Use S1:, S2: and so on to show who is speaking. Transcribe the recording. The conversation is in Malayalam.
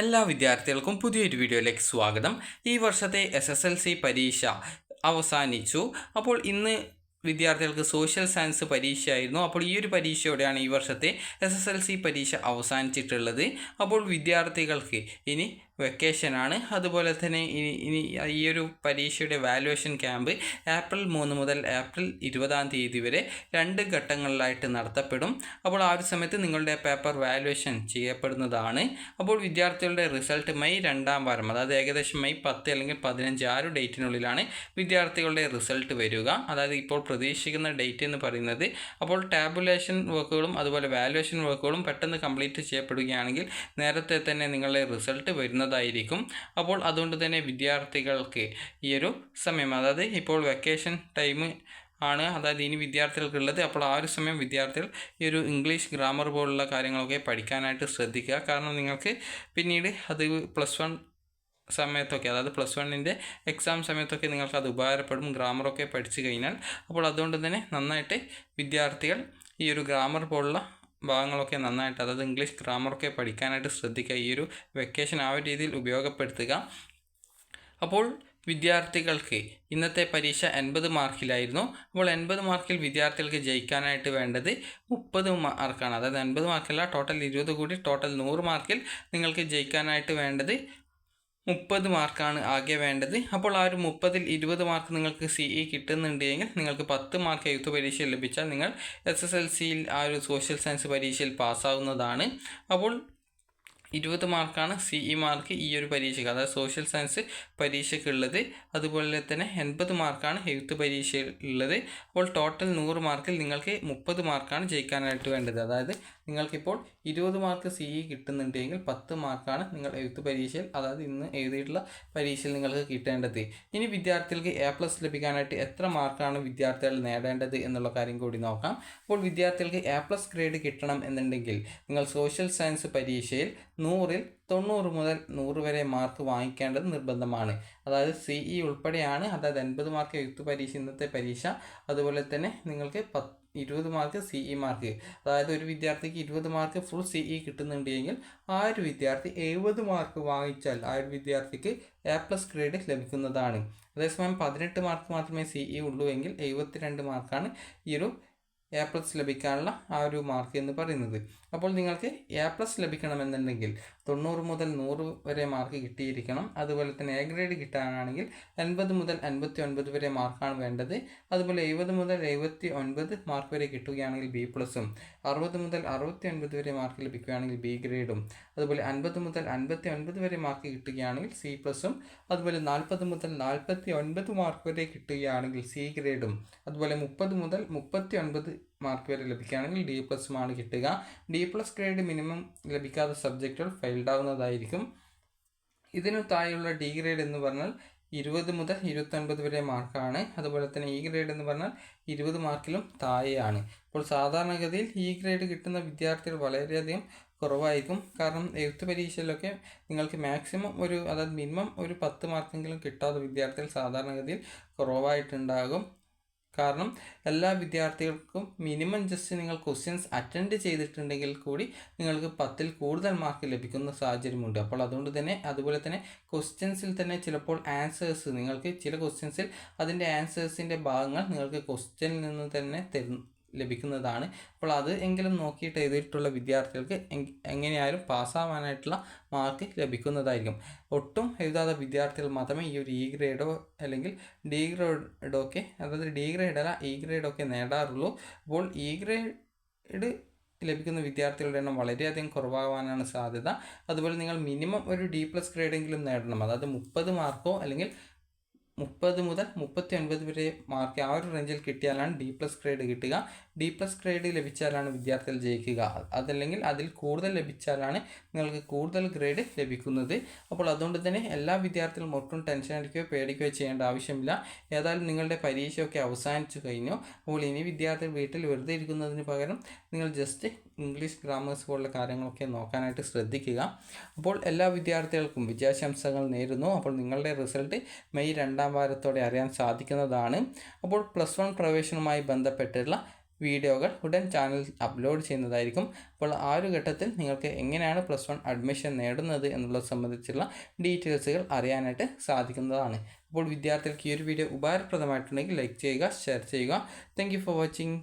S1: എല്ലാ വിദ്യാർത്ഥികൾക്കും പുതിയൊരു വീഡിയോയിലേക്ക് സ്വാഗതം. ഈ വർഷത്തെ SSLC പരീക്ഷ അവസാനിച്ചു. അപ്പോൾ ഇന്ന് വിദ്യാർത്ഥികൾക്ക് സോഷ്യൽ സയൻസ് പരീക്ഷയായിരുന്നു. അപ്പോൾ ഈ ഒരു പരീക്ഷയോടെയാണ് ഈ വർഷത്തെ SSLC പരീക്ഷ അവസാനിച്ചിട്ടുള്ളത്. അപ്പോൾ വിദ്യാർത്ഥികൾക്ക് ഇനി വെക്കേഷനാണ്. അതുപോലെ തന്നെ ഇനി ഈ ഒരു പരീക്ഷയുടെ വാല്യുവേഷൻ ക്യാമ്പ് ഏപ്രിൽ 3 മുതൽ ഏപ്രിൽ 20 വരെ 2 ഘട്ടങ്ങളിലായിട്ട് നടത്തപ്പെടും. അപ്പോൾ ആ ഒരു സമയത്ത് നിങ്ങളുടെ പേപ്പർ വാല്യുവേഷൻ ചെയ്യപ്പെടുന്നതാണ്. അപ്പോൾ വിദ്യാർത്ഥികളുടെ റിസൾട്ട് മെയ് 2-ാം വാരം, അതായത് ഏകദേശം മെയ് 10 അല്ലെങ്കിൽ 15 ആ ഒരു ഡേറ്റിനുള്ളിലാണ് വിദ്യാർത്ഥികളുടെ റിസൾട്ട് വരിക. അതായത് ഇപ്പോൾ പ്രതീക്ഷിക്കുന്ന ഡേറ്റ് എന്ന് പറയുന്നത്. അപ്പോൾ ടാബുലേഷൻ വർക്കുകളും അതുപോലെ വാല്യുവേഷൻ വർക്കുകളും പെട്ടെന്ന് കംപ്ലീറ്റ് ചെയ്യപ്പെടുകയാണെങ്കിൽ നേരത്തെ തന്നെ നിങ്ങളുടെ റിസൾട്ട് വരുന്നതായിരിക്കും. അപ്പോൾ അതുകൊണ്ട് തന്നെ വിദ്യാർത്ഥികൾക്ക് ഈ ഒരു സമയം, അതായത് ഇപ്പോൾ വെക്കേഷൻ ടൈം ആണ്, അതായത് ഇനി വിദ്യാർത്ഥികൾക്കുള്ളത്. അപ്പോൾ ആ ഒരു സമയം വിദ്യാർത്ഥികൾ ഈ ഒരു ഇംഗ്ലീഷ് ഗ്രാമർ പോലുള്ള കാര്യങ്ങളൊക്കെ പഠിക്കാനായിട്ട് ശ്രദ്ധിക്കുക. കാരണം നിങ്ങൾക്ക് പിന്നീട് അത് +1 സമയത്തൊക്കെ, അതായത് +1ൻ്റെ എക്സാം സമയത്തൊക്കെ നിങ്ങൾക്ക് അത് ഉപകാരപ്പെടും, ഗ്രാമറൊക്കെ പഠിച്ചു കഴിഞ്ഞാൽ. അപ്പോൾ അതുകൊണ്ട് തന്നെ നന്നായിട്ട് വിദ്യാർത്ഥികൾ ഈ ഒരു ഗ്രാമർ പോലുള്ള ഭാഗങ്ങളൊക്കെ നന്നായിട്ട്, അതായത് ഇംഗ്ലീഷ് ഗ്രാമറൊക്കെ പഠിക്കാനായിട്ട് ശ്രദ്ധിക്കുക. ഈ ഒരു വെക്കേഷൻ ആ ഒരു രീതിയിൽ ഉപയോഗപ്പെടുത്തുക. അപ്പോൾ വിദ്യാർത്ഥികൾക്ക് ഇന്നത്തെ പരീക്ഷ 80 മാർക്കിലായിരുന്നു. അപ്പോൾ 80 മാർക്കിൽ വിദ്യാർത്ഥികൾക്ക് ജയിക്കാനായിട്ട് വേണ്ടത് 30 മാർക്കാണ്. അതായത് 80 മാർക്കല്ല, ടോട്ടൽ 20 കൂടി ടോട്ടൽ 100 മാർക്കിൽ നിങ്ങൾക്ക് ജയിക്കാനായിട്ട് വേണ്ടത് 30 മാർക്കാണ് ആകെ വേണ്ടത്. അപ്പോൾ ആ ഒരു 30-ൽ 20 മാർക്ക് നിങ്ങൾക്ക് CE കിട്ടുന്നുണ്ടെങ്കിൽ നിങ്ങൾക്ക് 10 മാർക്ക് എഴുത്ത് പരീക്ഷ ലഭിച്ചാൽ നിങ്ങൾ SSLCയിൽ ആ ഒരു സോഷ്യൽ സയൻസ് പരീക്ഷയിൽ പാസ്സാവുന്നതാണ്. അപ്പോൾ 20 മാർക്കാണ് CE മാർക്ക് ഈ ഒരു പരീക്ഷയ്ക്ക്, അതായത് സോഷ്യൽ സയൻസ് പരീക്ഷയ്ക്കുള്ളത്. അതുപോലെ തന്നെ 80 മാർക്കാണ് എഴുത്ത് പരീക്ഷയുള്ളത്. അപ്പോൾ ടോട്ടൽ 100 മാർക്കിൽ നിങ്ങൾക്ക് 30 മാർക്കാണ് ജയിക്കാനായിട്ട് വേണ്ടത്. അതായത് നിങ്ങൾക്കിപ്പോൾ 20 മാർക്ക് CE കിട്ടുന്നുണ്ടെങ്കിൽ 10 മാർക്കാണ് നിങ്ങൾ എഴുത്ത് പരീക്ഷയിൽ, അതായത് ഇന്ന് എഴുതിയിട്ടുള്ള പരീക്ഷയിൽ നിങ്ങൾക്ക് കിട്ടേണ്ടത്. ഇനി വിദ്യാർത്ഥികൾക്ക് A+ ലഭിക്കാനായിട്ട് എത്ര മാർക്കാണ് വിദ്യാർത്ഥികൾ നേടേണ്ടത് എന്നുള്ള കാര്യം കൂടി നോക്കാം. അപ്പോൾ വിദ്യാർത്ഥികൾക്ക് A+ ഗ്രേഡ് കിട്ടണം എന്നുണ്ടെങ്കിൽ നിങ്ങൾ സോഷ്യൽ സയൻസ് പരീക്ഷയിൽ 100-ൽ 90 മുതൽ 100 വരെ മാർക്ക് വാങ്ങിക്കേണ്ടത് നിർബന്ധമാണ്. അതായത് CE ഉൾപ്പെടെയാണ്. അതായത് 80 മാർക്ക് എഴുത്ത് പരീക്ഷ ഇന്നത്തെ പരീക്ഷ. അതുപോലെ തന്നെ നിങ്ങൾക്ക് 20 മാർക്ക് CE മാർക്ക്, അതായത് ഒരു വിദ്യാർത്ഥിക്ക് 20 മാർക്ക് ഫുൾ CE കിട്ടുന്നുണ്ടെങ്കിൽ ആ ഒരു വിദ്യാർത്ഥി 70 മാർക്ക് വാങ്ങിച്ചാൽ ആ ഒരു വിദ്യാർത്ഥിക്ക് A+ ഗ്രേഡ് ലഭിക്കുന്നതാണ്. അതേസമയം 18 മാർക്ക് മാത്രമേ CE ഉള്ളൂ എങ്കിൽ 72 മാർക്കാണ് ഈ ഒരു A+ ലഭിക്കാനുള്ള ആ ഒരു മാർക്ക് എന്ന് പറയുന്നത്. അപ്പോൾ നിങ്ങൾക്ക് A+ ലഭിക്കണമെന്നുണ്ടെങ്കിൽ 90 മുതൽ 100 വരെ മാർക്ക് കിട്ടിയിരിക്കണം. അതുപോലെ തന്നെ A ഗ്രേഡ് കിട്ടാനാണെങ്കിൽ 80 മുതൽ 59 വരെ മാർക്കാണ് വേണ്ടത്. അതുപോലെ 70 മുതൽ 79 മാർക്ക് വരെ കിട്ടുകയാണെങ്കിൽ B+, 60 മുതൽ 69 വരെ മാർക്ക് ലഭിക്കുകയാണെങ്കിൽ B ഗ്രേഡും, അതുപോലെ 50 മുതൽ 59 വരെ മാർക്ക് കിട്ടുകയാണെങ്കിൽ C+, അതുപോലെ 40 മുതൽ 49 മാർക്ക് വരെ കിട്ടുകയാണെങ്കിൽ C ഗ്രേഡും, അതുപോലെ 30 മുതൽ 39 മാർക്ക് വരെ ലഭിക്കുകയാണെങ്കിൽ D+ ആണ് കിട്ടുക. D+ ഗ്രേഡ് മിനിമം ലഭിക്കാത്ത സബ്ജക്റ്റുകൾ ഫെയിൽഡ് ആവുന്നതായിരിക്കും. ഇതിനു താഴെയുള്ള D ഗ്രേഡ് എന്ന് പറഞ്ഞാൽ 20 മുതൽ 29 വരെ മാർക്കാണ്. അതുപോലെ തന്നെ E ഗ്രേഡ് എന്ന് പറഞ്ഞാൽ 20 മാർക്കിലും താഴെയാണ്. അപ്പോൾ സാധാരണഗതിയിൽ E ഗ്രേഡ് കിട്ടുന്ന വിദ്യാർത്ഥികൾ വളരെയധികം കുറവായിരിക്കും. കാരണം എഴുത്ത് പരീക്ഷയിലൊക്കെ നിങ്ങൾക്ക് മാക്സിമം അതായത് മിനിമം ഒരു 10 മാർക്കെങ്കിലും കിട്ടാത്ത വിദ്യാർത്ഥികൾ സാധാരണഗതിയിൽ കുറവായിട്ടുണ്ടാകും. കാരണം എല്ലാ വിദ്യാർത്ഥികൾക്കും മിനിമം ജസ്റ്റ് നിങ്ങൾ ക്വസ്റ്റ്യൻസ് അറ്റൻഡ് ചെയ്തിട്ടുണ്ടെങ്കിൽ കൂടി നിങ്ങൾക്ക് 10-ൽ കൂടുതൽ മാർക്ക് ലഭിക്കുന്ന സാഹചര്യമുണ്ട്. അപ്പോൾ അതുപോലെ തന്നെ ക്വസ്റ്റ്യൻസിൽ തന്നെ ചിലപ്പോൾ ആൻസേഴ്സ്, നിങ്ങൾക്ക് ചില ക്വസ്റ്റ്യൻസിൽ അതിൻ്റെ ആൻസേഴ്സിൻ്റെ ഭാഗങ്ങൾ നിങ്ങൾക്ക് ക്വസ്റ്റ്യനിൽ നിന്ന് തന്നെ ലഭിക്കുന്നതാണ്. അപ്പോൾ അത് എങ്കിലും നോക്കിയിട്ട് എഴുതിയിട്ടുള്ള വിദ്യാർത്ഥികൾക്ക് എങ്ങനെയായാലും പാസ്സാവാനായിട്ടുള്ള മാർക്ക് ലഭിക്കുന്നതായിരിക്കും. ഒട്ടും എഴുതാത്ത വിദ്യാർത്ഥികൾ മാത്രമേ ഈ ഒരു E ഗ്രേഡോ അല്ലെങ്കിൽ D ഗ്രേഡൊക്കെ, അതായത് D ഗ്രേഡല്ല E ഗ്രേഡൊക്കെ നേടാറുള്ളൂ. അപ്പോൾ E ഗ്രേഡ് ലഭിക്കുന്ന വിദ്യാർത്ഥികളുടെ എണ്ണം വളരെയധികം കുറവാകാനാണ് സാധ്യത. അതുപോലെ നിങ്ങൾ മിനിമം ഒരു D+ ഗ്രേഡെങ്കിലും നേടണം. അതായത് 30 മാർക്കോ അല്ലെങ്കിൽ 30 മുതൽ 39 വരെ മാർക്ക് ആ ഒരു റേഞ്ചിൽ കിട്ടിയാലാണ് D+ ഗ്രേഡ് കിട്ടുക. D+ ഗ്രേഡ് ലഭിച്ചാലാണ് വിദ്യാർത്ഥികൾ ജയിക്കുക. അതല്ലെങ്കിൽ അതിൽ കൂടുതൽ ലഭിച്ചാലാണ് നിങ്ങൾക്ക് കൂടുതൽ ഗ്രേഡ് ലഭിക്കുന്നത്. അപ്പോൾ അതുകൊണ്ട് തന്നെ എല്ലാ വിദ്യാർത്ഥികളും ഒട്ടും ടെൻഷൻ അടിക്കുകയോ പേടിക്കുകയോ ചെയ്യേണ്ട ആവശ്യമില്ല. ഏതായാലും നിങ്ങളുടെ പരീക്ഷയൊക്കെ അവസാനിച്ചു കഴിഞ്ഞു. അപ്പോൾ ഇനി വിദ്യാർത്ഥികൾ വീട്ടിൽ വെറുതെ ഇരിക്കുന്നതിന് പകരം നിങ്ങൾ ജസ്റ്റ് ഇംഗ്ലീഷ് ഗ്രാമേഴ്സ് പോലുള്ള കാര്യങ്ങളൊക്കെ നോക്കാനായിട്ട് ശ്രദ്ധിക്കുക. അപ്പോൾ എല്ലാ വിദ്യാർത്ഥികൾക്കും വിജയാശംസകൾ നേരുന്നു. അപ്പോൾ നിങ്ങളുടെ റിസൾട്ട് മെയ് 2-ാം വാരത്തോടെ അറിയാൻ സാധിക്കുന്നതാണ്. അപ്പോൾ +1 പ്രവേശനവുമായി ബന്ധപ്പെട്ടുള്ള വീഡിയോകൾ ഉടൻ ചാനൽ അപ്ലോഡ് ചെയ്യുന്നതായിരിക്കും. അപ്പോൾ ആ ഒരു ഘട്ടത്തിൽ നിങ്ങൾക്ക് എങ്ങനെയാണ് +1 അഡ്മിഷൻ നേടുന്നത് എന്നുള്ളത് സംബന്ധിച്ചുള്ള ഡീറ്റെയിൽസുകൾ അറിയാനായിട്ട് സാധിക്കുന്നതാണ്. അപ്പോൾ വിദ്യാർത്ഥികൾക്ക് ഈ ഒരു വീഡിയോ ഉപകാരപ്രദമായിട്ടുണ്ടെങ്കിൽ ലൈക്ക് ചെയ്യുക, ഷെയർ ചെയ്യുക. Thank you for watching.